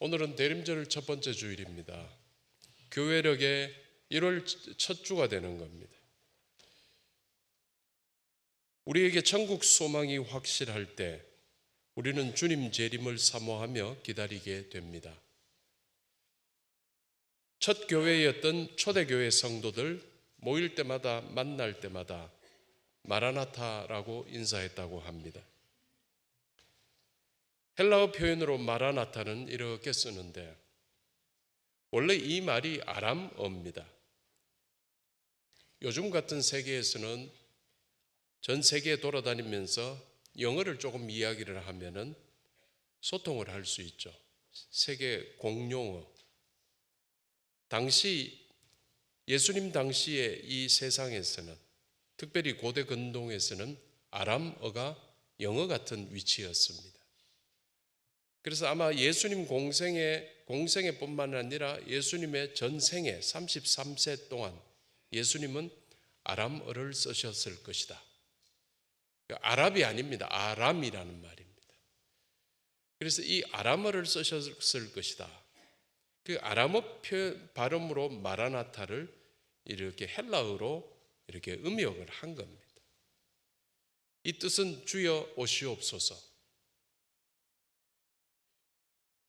오늘은 대림절 첫 번째 주일입니다. 교회력의 1월 첫 주가 되는 겁니다. 우리에게 천국 소망이 확실할 때 우리는 주님 재림을 사모하며 기다리게 됩니다. 첫 교회였던 초대교회 성도들 모일 때마다 만날 때마다 마라나타라고 인사했다고 합니다. 헬라어 표현으로 마라나타는 이렇게 쓰는데 원래 이 말이 아람어입니다. 요즘 같은 세계에서는 전 세계에 돌아다니면서 영어를 조금 이야기를 하면은 소통을 할 수 있죠. 세계 공용어. 당시 예수님 당시에 이 세상에서는 특별히 고대 근동에서는 아람어가 영어 같은 위치였습니다. 그래서 아마 예수님 공생애뿐만 아니라 예수님의 전생애 33세 동안 예수님은 아람어를 쓰셨을 것이다. 아랍이 아닙니다. 아람이라는 말입니다. 그래서 이 아람어를 쓰셨을 것이다. 그 아람어 발음으로 마라나타를 이렇게 헬라어로 이렇게 음역을 한 겁니다. 이 뜻은 주여 오시옵소서.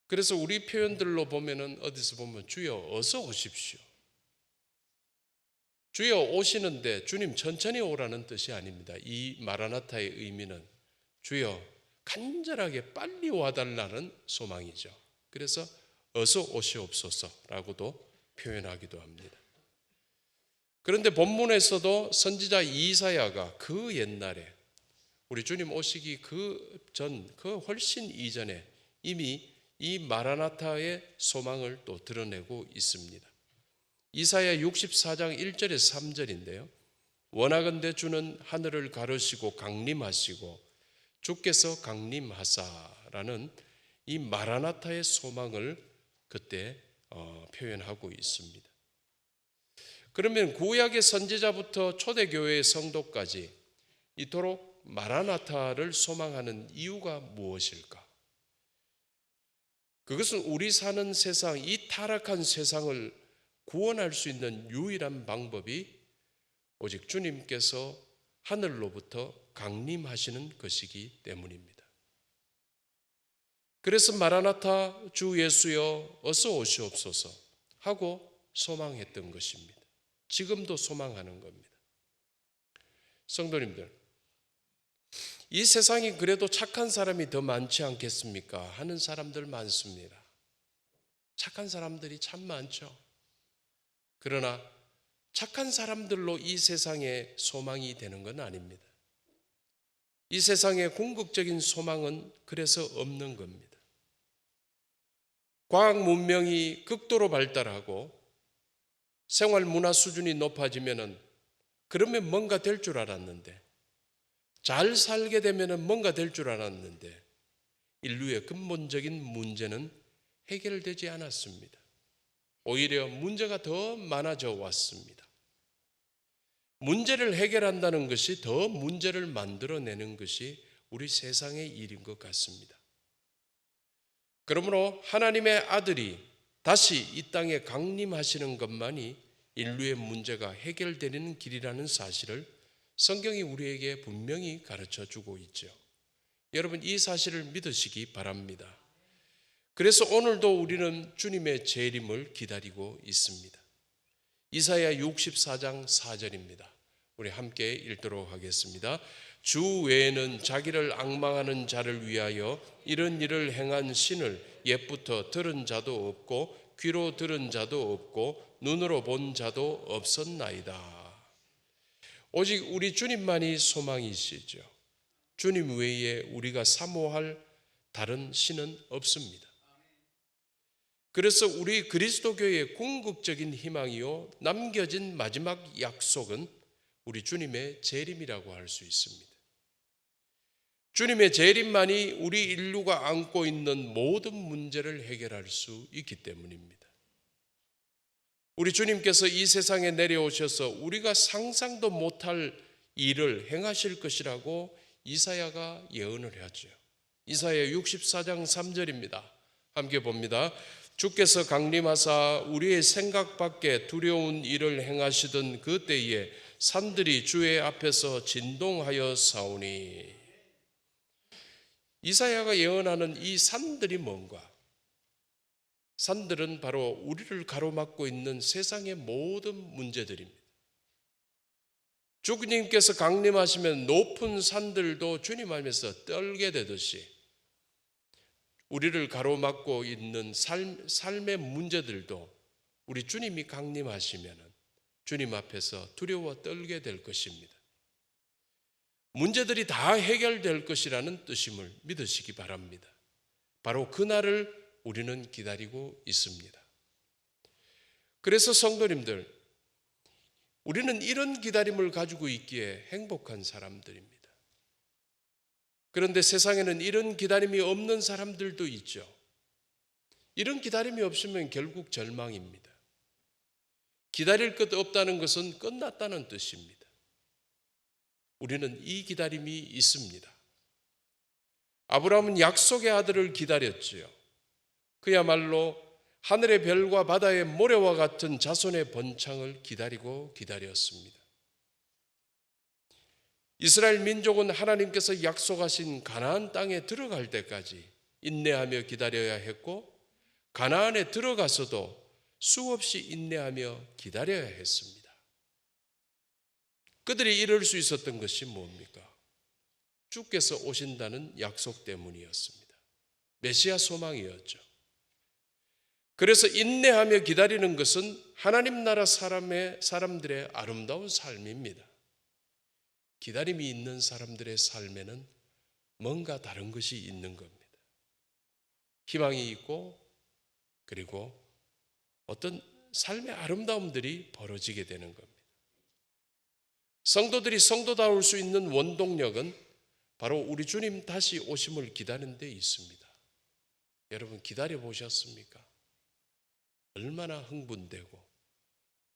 그래서 우리 표현들로 보면은 어디서 보면 주여 어서 오십시오. 주여 오시는데 주님 천천히 오라는 뜻이 아닙니다. 이 마라나타의 의미는 주여 간절하게 빨리 와달라는 소망이죠. 그래서 어서 오시옵소서라고도 표현하기도 합니다. 그런데 본문에서도 선지자 이사야가 그 옛날에 우리 주님 오시기 그 훨씬 이전에 이미 이 마라나타의 소망을 또 드러내고 있습니다. 이사야 64장 1절에서 3절인데요. 원하건대 주는 하늘을 가르시고 강림하시고 주께서 강림하사라는 이 마라나타의 소망을 그때 표현하고 있습니다. 그러면 구약의 선지자부터 초대교회의 성도까지 이토록 마라나타를 소망하는 이유가 무엇일까? 그것은 우리 사는 세상, 이 타락한 세상을 구원할 수 있는 유일한 방법이 오직 주님께서 하늘로부터 강림하시는 것이기 때문입니다. 그래서 마라나타 주 예수여 어서 오시옵소서 하고 소망했던 것입니다. 지금도 소망하는 겁니다. 성도님들, 이 세상이 그래도 착한 사람이 더 많지 않겠습니까? 하는 사람들 많습니다. 착한 사람들이 참 많죠. 그러나 착한 사람들로 이 세상에 소망이 되는 건 아닙니다. 이 세상의 궁극적인 소망은 그래서 없는 겁니다. 과학 문명이 극도로 발달하고 생활 문화 수준이 높아지면은 그러면 뭔가 될 줄 알았는데 잘 살게 되면은 뭔가 될 줄 알았는데 인류의 근본적인 문제는 해결되지 않았습니다. 오히려 문제가 더 많아져 왔습니다. 문제를 해결한다는 것이 더 문제를 만들어내는 것이 우리 세상의 일인 것 같습니다. 그러므로 하나님의 아들이 다시 이 땅에 강림하시는 것만이 인류의 문제가 해결되는 길이라는 사실을 성경이 우리에게 분명히 가르쳐 주고 있죠. 여러분 이 사실을 믿으시기 바랍니다. 그래서 오늘도 우리는 주님의 재림을 기다리고 있습니다. 이사야 64장 4절입니다. 우리 함께 읽도록 하겠습니다. 주 외에는 자기를 앙망하는 자를 위하여 이런 일을 행한 신을 옛부터 들은 자도 없고 귀로 들은 자도 없고 눈으로 본 자도 없었나이다. 오직 우리 주님만이 소망이시죠. 주님 외에 우리가 사모할 다른 신은 없습니다. 그래서 우리 그리스도교의 궁극적인 희망이요 남겨진 마지막 약속은 우리 주님의 재림이라고 할 수 있습니다. 주님의 재림만이 우리 인류가 안고 있는 모든 문제를 해결할 수 있기 때문입니다. 우리 주님께서 이 세상에 내려오셔서 우리가 상상도 못할 일을 행하실 것이라고 이사야가 예언을 하죠. 이사야 64장 3절입니다. 함께 봅니다. 주께서 강림하사 우리의 생각 밖에 두려운 일을 행하시던 그 때에 산들이 주의 앞에서 진동하여 싸우니. 이사야가 예언하는 이 산들이 뭔가? 산들은 바로 우리를 가로막고 있는 세상의 모든 문제들입니다. 주님께서 강림하시면 높은 산들도 주님 안에서 떨게 되듯이 우리를 가로막고 있는 삶의 문제들도 우리 주님이 강림하시면 주님 앞에서 두려워 떨게 될 것입니다. 문제들이 다 해결될 것이라는 뜻임을 믿으시기 바랍니다. 바로 그날을 우리는 기다리고 있습니다. 그래서 성도님들, 우리는 이런 기다림을 가지고 있기에 행복한 사람들입니다. 그런데 세상에는 이런 기다림이 없는 사람들도 있죠. 이런 기다림이 없으면 결국 절망입니다. 기다릴 것 없다는 것은 끝났다는 뜻입니다. 우리는 이 기다림이 있습니다. 아브라함은 약속의 아들을 기다렸지요. 그야말로 하늘의 별과 바다의 모래와 같은 자손의 번창을 기다렸습니다. 이스라엘 민족은 하나님께서 약속하신 가나안 땅에 들어갈 때까지 인내하며 기다려야 했고, 가나안에 들어가서도 수없이 인내하며 기다려야 했습니다. 그들이 이룰 수 있었던 것이 뭡니까? 주께서 오신다는 약속 때문이었습니다. 메시아 소망이었죠. 그래서 인내하며 기다리는 것은 하나님 나라 사람들의 아름다운 삶입니다. 기다림이 있는 사람들의 삶에는 뭔가 다른 것이 있는 겁니다. 희망이 있고, 그리고 어떤 삶의 아름다움들이 벌어지게 되는 겁니다. 성도들이 성도다울 수 있는 원동력은 바로 우리 주님 다시 오심을 기다리는 데 있습니다. 여러분 기다려 보셨습니까? 얼마나 흥분되고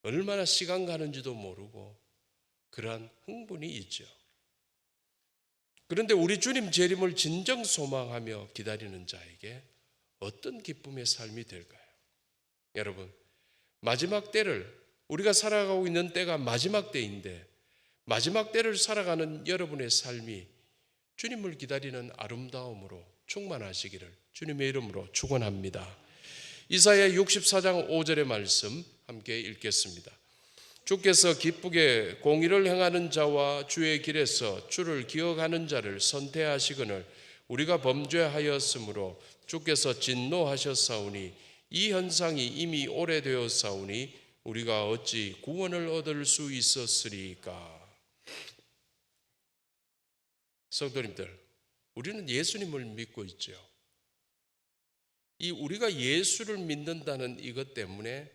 얼마나 시간 가는지도 모르고 그러한 흥분이 있죠. 그런데 우리 주님 재림을 진정 소망하며 기다리는 자에게 어떤 기쁨의 삶이 될까요? 여러분, 마지막 때를, 우리가 살아가고 있는 때가 마지막 때인데 마지막 때를 살아가는 여러분의 삶이 주님을 기다리는 아름다움으로 충만하시기를 주님의 이름으로 축원합니다. 이사야 64장 5절의 말씀 함께 읽겠습니다. 주께서 기쁘게 공의를 행하는 자와 주의 길에서 주를 기억하는 자를 선택하시거늘 우리가 범죄하였으므로 주께서 진노하셨사오니 이 현상이 이미 오래되었사오니 우리가 어찌 구원을 얻을 수 있었으리까. 성도님들, 우리는 예수님을 믿고 있죠. 이 우리가 예수를 믿는다는 이것 때문에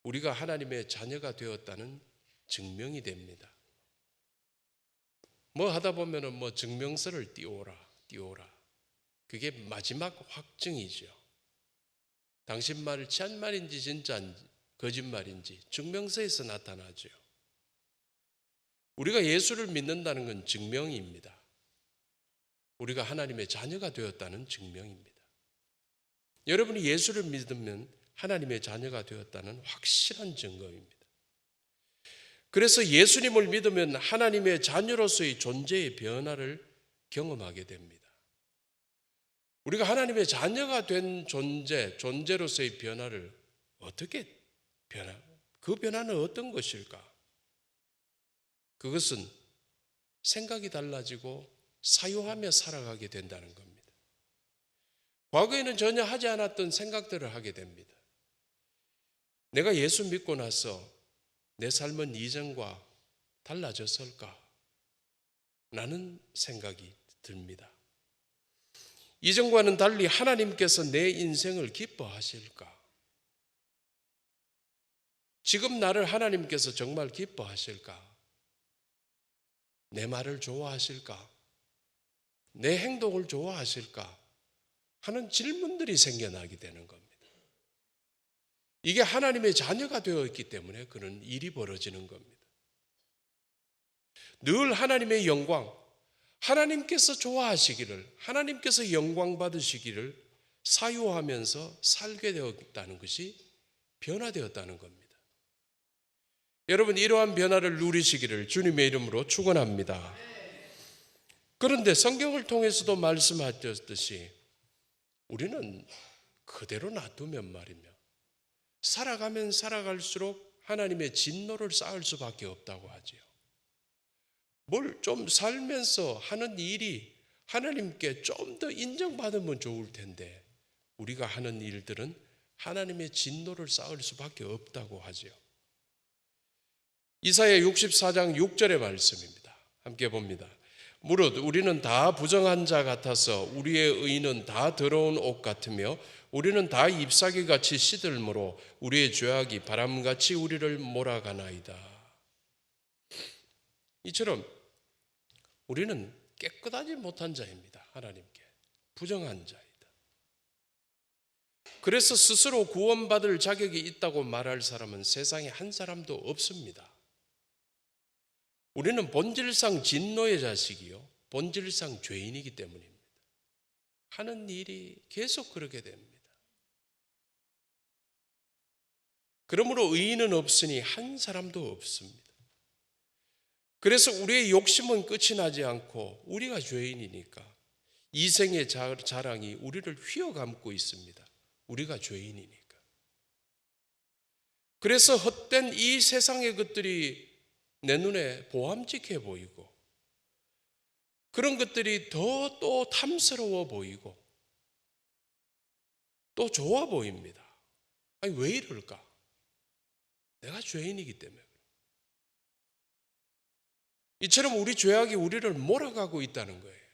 우리가 하나님의 자녀가 되었다는 증명이 됩니다. 뭐 하다 보면은 뭐 증명서를 띄워라. 그게 마지막 확증이죠. 당신 말 참말인지 진짜인지 거짓말인지 증명서에서 나타나죠. 우리가 예수를 믿는다는 건 증명입니다. 우리가 하나님의 자녀가 되었다는 증명입니다. 여러분이 예수를 믿으면 하나님의 자녀가 되었다는 확실한 증거입니다. 그래서 예수님을 믿으면 하나님의 자녀로서의 존재의 변화를 경험하게 됩니다. 우리가 하나님의 자녀가 된 존재로서의 변화를 어떻게 그 변화는 어떤 것일까? 그것은 생각이 달라지고 사유하며 살아가게 된다는 겁니다. 과거에는 전혀 하지 않았던 생각들을 하게 됩니다. 내가 예수 믿고 나서 내 삶은 이전과 달라졌을까? 라는 생각이 듭니다. 이전과는 달리 하나님께서 내 인생을 기뻐하실까? 지금 나를 하나님께서 정말 기뻐하실까? 내 말을 좋아하실까? 내 행동을 좋아하실까? 하는 질문들이 생겨나게 되는 겁니다. 이게 하나님의 자녀가 되어 있기 때문에 그런 일이 벌어지는 겁니다. 늘 하나님의 영광, 하나님께서 좋아하시기를, 하나님께서 영광 받으시기를 사유하면서 살게 되었다는 것이 변화되었다는 겁니다. 여러분, 이러한 변화를 누리시기를 주님의 이름으로 축원합니다. 그런데 성경을 통해서도 말씀하셨듯이 우리는 그대로 놔두면 말이며 살아가면 살아갈수록 하나님의 진노를 쌓을 수밖에 없다고 하지요. 뭘 좀 살면서 하는 일이 하나님께 좀 더 인정받으면 좋을 텐데 우리가 하는 일들은 하나님의 진노를 쌓을 수밖에 없다고 하죠. 이사야 64장 6절의 말씀입니다. 함께 봅니다. 무릇 우리는 다 부정한 자 같아서 우리의 의는 다 더러운 옷 같으며 우리는 다 잎사귀같이 시들므로 우리의 죄악이 바람같이 우리를 몰아가나이다. 이처럼 우리는 깨끗하지 못한 자입니다. 하나님께 부정한 자이다. 그래서 스스로 구원받을 자격이 있다고 말할 사람은 세상에 한 사람도 없습니다. 우리는 본질상 진노의 자식이요 본질상 죄인이기 때문입니다. 하는 일이 계속 그렇게 됩니다. 그러므로 의인은 없으니 한 사람도 없습니다. 그래서 우리의 욕심은 끝이 나지 않고 우리가 죄인이니까 이생의 자랑이 우리를 휘어감고 있습니다. 우리가 죄인이니까. 그래서 헛된 이 세상의 것들이 내 눈에 보암직해 보이고 그런 것들이 더 또 탐스러워 보이고 또 좋아 보입니다. 아니 왜 이럴까? 내가 죄인이기 때문에. 이처럼 우리 죄악이 우리를 몰아가고 있다는 거예요.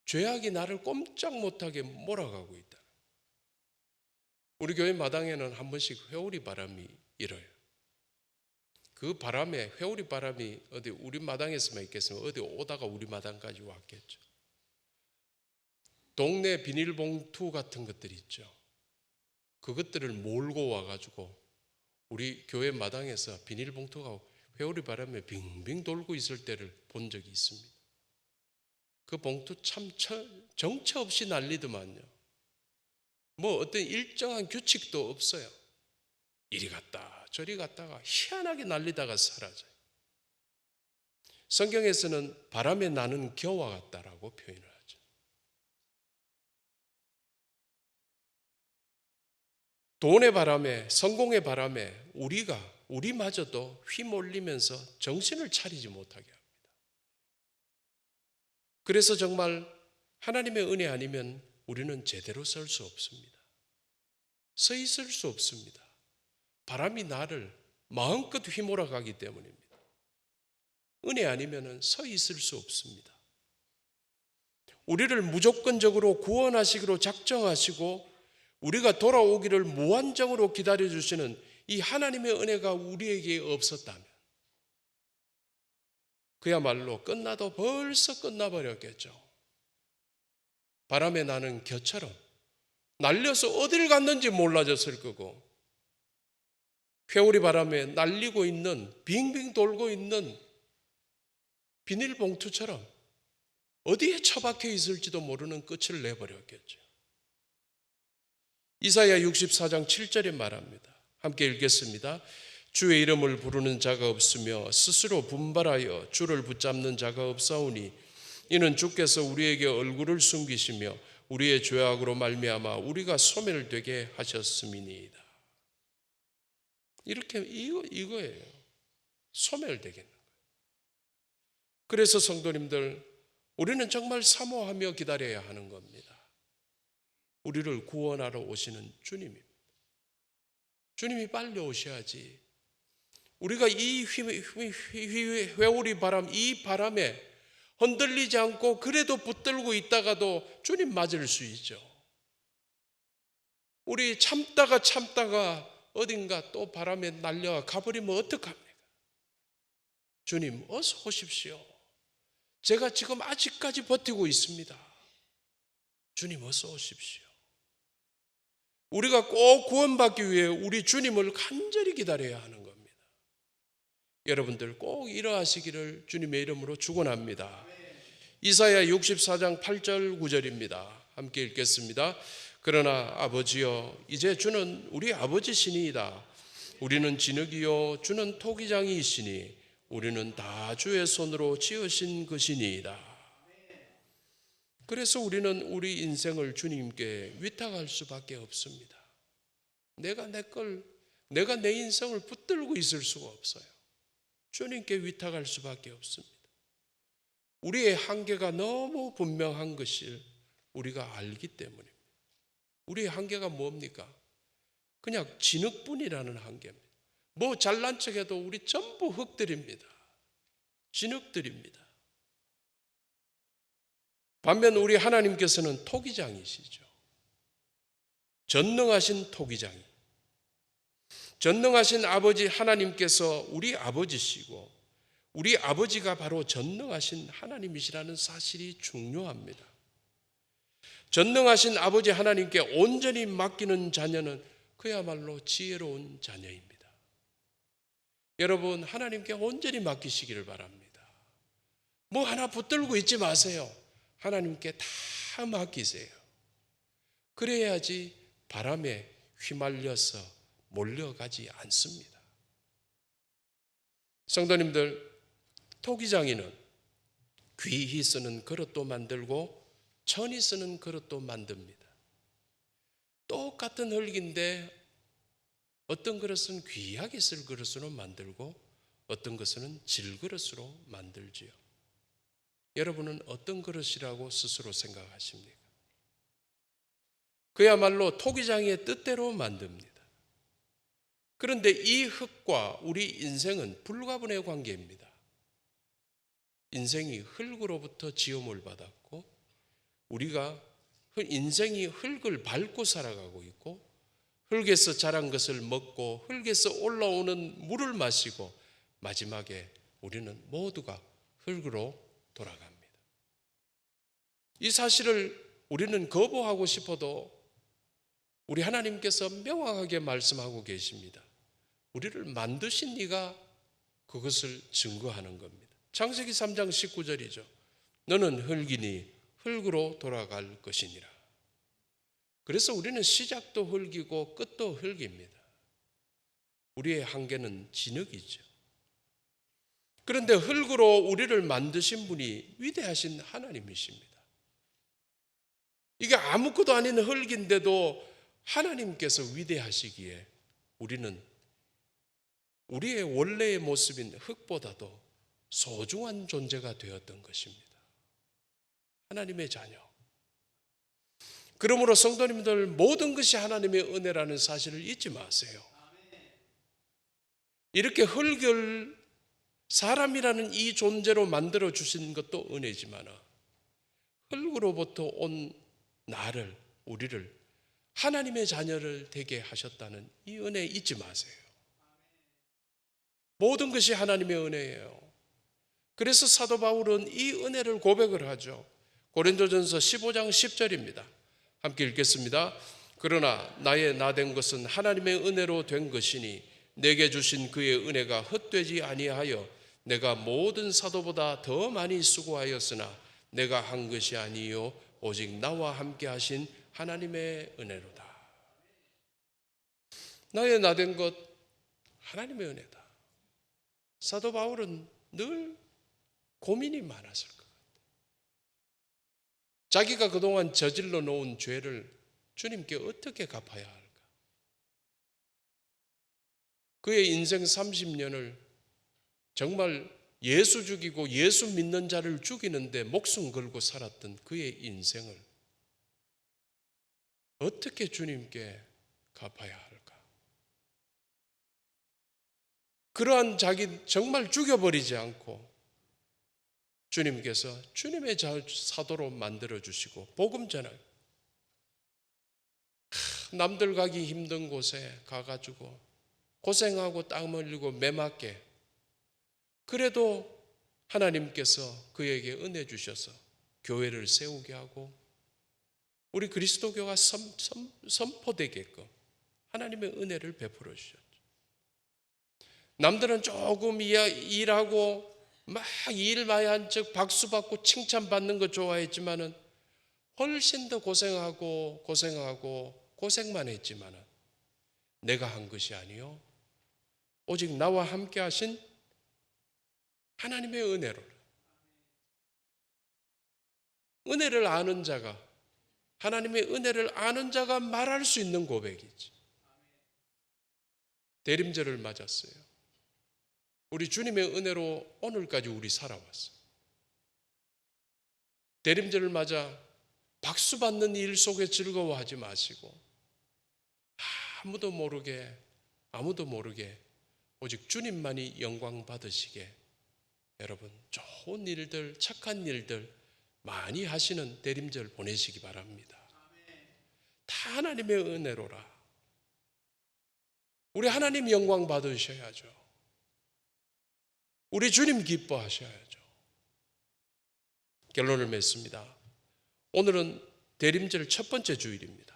죄악이 나를 꼼짝 못하게 몰아가고 있다. 우리 교회 마당에는 한 번씩 회오리 바람이 일어요. 그 바람에 회오리 바람이 어디 우리 마당에서만 있겠으면 어디 오다가 우리 마당까지 왔겠죠. 동네 비닐봉투 같은 것들 있죠. 그것들을 몰고 와가지고 우리 교회 마당에서 비닐봉투가 회오리 바람에 빙빙 돌고 있을 때를 본 적이 있습니다. 그 봉투 참 정처 없이 날리더만요. 뭐 어떤 일정한 규칙도 없어요. 이리 갔다 저리 갔다가 희한하게 날리다가 사라져요. 성경에서는 바람에 나는 겨와 같다라고 표현을 하죠. 돈의 바람에 성공의 바람에 우리마저도 휘몰리면서 정신을 차리지 못하게 합니다. 그래서 정말 하나님의 은혜 아니면 우리는 제대로 설 수 없습니다. 서 있을 수 없습니다. 바람이 나를 마음껏 휘몰아가기 때문입니다. 은혜 아니면 서 있을 수 없습니다. 우리를 무조건적으로 구원하시기로 작정하시고 우리가 돌아오기를 무한정으로 기다려주시는 이 하나님의 은혜가 우리에게 없었다면 그야말로 끝나도 벌써 끝나버렸겠죠. 바람에 나는 겨처럼 날려서 어딜 갔는지 몰라졌을 거고 회오리 바람에 날리고 있는 빙빙 돌고 있는 비닐봉투처럼 어디에 처박혀 있을지도 모르는 끝을 내버렸겠죠. 이사야 64장 7절에 말합니다. 함께 읽겠습니다. 주의 이름을 부르는 자가 없으며 스스로 분발하여 주를 붙잡는 자가 없사오니 이는 주께서 우리에게 얼굴을 숨기시며 우리의 죄악으로 말미암아 우리가 소멸되게 하셨음이니이다. 이렇게 이거예요. 소멸되겠는 거예요. 그래서 성도님들 우리는 정말 사모하며 기다려야 하는 겁니다. 우리를 구원하러 오시는 주님입니다. 주님이 빨리 오셔야지 우리가 이 회오리 바람, 이 바람에 흔들리지 않고 그래도 붙들고 있다가도 주님 맞을 수 있죠. 우리 참다가 어딘가 또 바람에 날려가 가버리면 어떡합니까? 주님 어서 오십시오. 제가 지금 아직까지 버티고 있습니다. 주님 어서 오십시오. 우리가 꼭 구원받기 위해 우리 주님을 간절히 기다려야 하는 겁니다. 여러분들 꼭 이러하시기를 주님의 이름으로 축원합니다. 이사야 64장 8절 9절입니다. 함께 읽겠습니다. 그러나 아버지여, 이제 주는 우리 아버지시니이다. 우리는 진흙이요 주는 토기장이시니 우리는 다 주의 손으로 지으신 것이니이다. 그래서 우리는 우리 인생을 주님께 위탁할 수밖에 없습니다. 내가 내 인생을 붙들고 있을 수가 없어요. 주님께 위탁할 수밖에 없습니다. 우리의 한계가 너무 분명한 것을 우리가 알기 때문입니다. 우리의 한계가 뭡니까? 그냥 진흙뿐이라는 한계입니다. 뭐 잘난 척해도 우리 전부 흙들입니다. 진흙들입니다. 반면 우리 하나님께서는 토기장이시죠. 전능하신 토기장이. 전능하신 아버지 하나님께서 우리 아버지시고 우리 아버지가 바로 전능하신 하나님이시라는 사실이 중요합니다. 전능하신 아버지 하나님께 온전히 맡기는 자녀는 그야말로 지혜로운 자녀입니다. 여러분, 하나님께 온전히 맡기시기를 바랍니다. 뭐 하나 붙들고 있지 마세요. 하나님께 다 맡기세요. 그래야지 바람에 휘말려서 몰려가지 않습니다. 성도님들, 토기장이는 귀히 쓰는 그릇도 만들고 천히 쓰는 그릇도 만듭니다. 똑같은 흙인데 어떤 그릇은 귀하게 쓸 그릇으로 만들고 어떤 것은 질그릇으로 만들지요. 여러분은 어떤 그릇이라고 스스로 생각하십니까? 그야말로 토기장의 뜻대로 만듭니다. 그런데 이 흙과 우리 인생은 불가분의 관계입니다. 인생이 흙으로부터 지음을 받았고 우리가 인생이 흙을 밟고 살아가고 있고 흙에서 자란 것을 먹고 흙에서 올라오는 물을 마시고 마지막에 우리는 모두가 흙으로 돌아갑니다. 이 사실을 우리는 거부하고 싶어도 우리 하나님께서 명확하게 말씀하고 계십니다. 우리를 만드신 이가 그것을 증거하는 겁니다. 창세기 3장 19절이죠. 너는 흙이니 흙으로 돌아갈 것이니라. 그래서 우리는 시작도 흙이고 끝도 흙입니다. 우리의 한계는 진흙이죠. 그런데 흙으로 우리를 만드신 분이 위대하신 하나님이십니다. 이게 아무것도 아닌 흙인데도 하나님께서 위대하시기에 우리는 우리의 원래의 모습인 흙보다도 소중한 존재가 되었던 것입니다. 하나님의 자녀. 그러므로 성도님들, 모든 것이 하나님의 은혜라는 사실을 잊지 마세요. 이렇게 흙을 사람이라는 이 존재로 만들어 주신 것도 은혜지만 흙으로부터 온 나를, 우리를 하나님의 자녀를 되게 하셨다는 이 은혜 잊지 마세요. 모든 것이 하나님의 은혜예요. 그래서 사도 바울은 이 은혜를 고백을 하죠. 고린도전서 15장 10절입니다. 함께 읽겠습니다. 그러나 나의 나된 것은 하나님의 은혜로 된 것이니 내게 주신 그의 은혜가 헛되지 아니하여 내가 모든 사도보다 더 많이 수고하였으나 내가 한 것이 아니요 오직 나와 함께 하신 하나님의 은혜로다. 나의 나된 것 하나님의 은혜다. 사도 바울은 늘 고민이 많았을 것 같아요. 자기가 그동안 저질러 놓은 죄를 주님께 어떻게 갚아야 할까? 그의 인생 30년을 정말 예수 죽이고 예수 믿는 자를 죽이는데 목숨 걸고 살았던 그의 인생을 어떻게 주님께 갚아야 할까? 그러한 자기 정말 죽여버리지 않고 주님께서 주님의 사도로 만들어 주시고 복음 전할, 남들 가기 힘든 곳에 가가지고 고생하고 땀 흘리고 매맞게, 그래도 하나님께서 그에게 은혜 주셔서 교회를 세우게 하고 우리 그리스도교가 선포되게끔 하나님의 은혜를 베풀어 주셨죠. 남들은 조금 일하고 막 일 많이 한 척 박수 받고 칭찬받는 거 좋아했지만은 훨씬 더 고생만 했지만은 내가 한 것이 아니요 오직 나와 함께 하신 하나님의 은혜를 아는 자가, 하나님의 은혜를 아는 자가 말할 수 있는 고백이지. 대림절을 맞았어요. 우리 주님의 은혜로 오늘까지 우리 살아왔어요. 대림절을 맞아 박수 받는 일 속에 즐거워하지 마시고 아무도 모르게 오직 주님만이 영광 받으시게 여러분 좋은 일들, 착한 일들 많이 하시는 대림절 보내시기 바랍니다. 다 하나님의 은혜로라. 우리 하나님 영광 받으셔야죠. 우리 주님 기뻐하셔야죠. 결론을 맺습니다. 오늘은 대림절 첫 번째 주일입니다.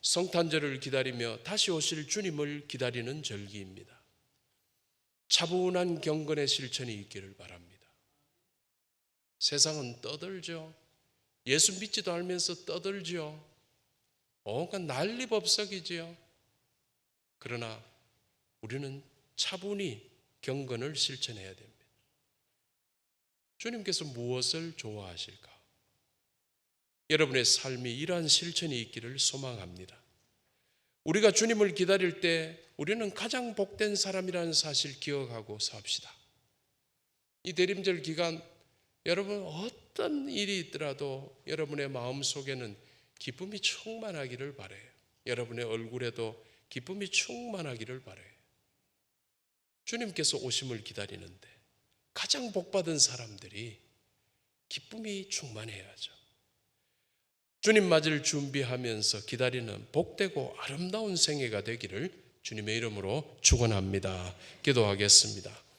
성탄절을 기다리며 다시 오실 주님을 기다리는 절기입니다. 차분한 경건의 실천이 있기를 바랍니다. 세상은 떠들죠. 예수 믿지도 않으면서 떠들죠. 온갖 난리법석이지요. 그러나 우리는 차분히 경건을 실천해야 됩니다. 주님께서 무엇을 좋아하실까? 여러분의 삶이 이러한 실천이 있기를 소망합니다. 우리가 주님을 기다릴 때 우리는 가장 복된 사람이라는 사실 기억하고 삽시다. 이 대림절 기간 여러분 어떤 일이 있더라도 여러분의 마음속에는 기쁨이 충만하기를 바라요. 여러분의 얼굴에도 기쁨이 충만하기를 바라요. 주님께서 오심을 기다리는데 가장 복받은 사람들이 기쁨이 충만해야죠. 주님 맞을 준비하면서 기다리는 복되고 아름다운 생애가 되기를 주님의 이름으로 축원합니다. 기도하겠습니다.